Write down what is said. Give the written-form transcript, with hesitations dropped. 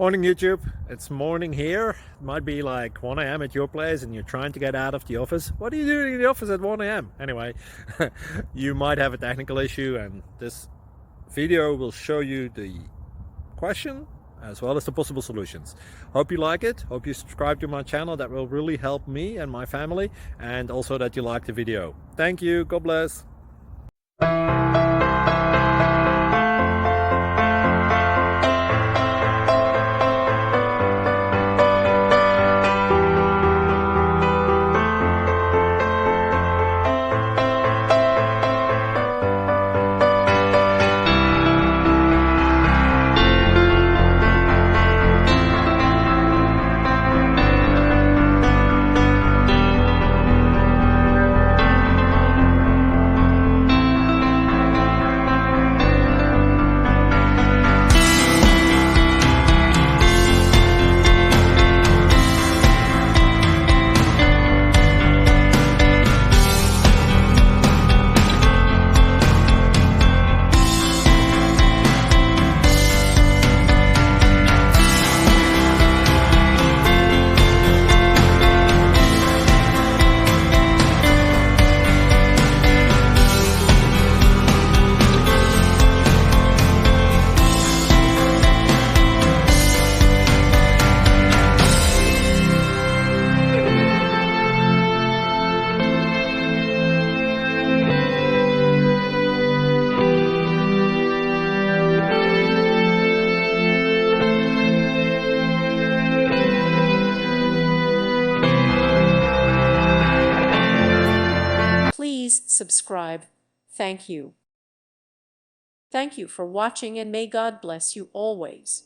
Morning YouTube, it's morning here. It might be like 1 a.m. at your place and you're trying to get out of the office. What are you doing in the office at 1 a.m.? Anyway, you might have a technical issue and this video will show you the question as well as the possible solutions. Hope you like it, hope you subscribe to my channel. That will really help me and my family, and also that you like the video. Thank you, God bless. Please subscribe. Thank you. Thank you for watching, and may God bless you always.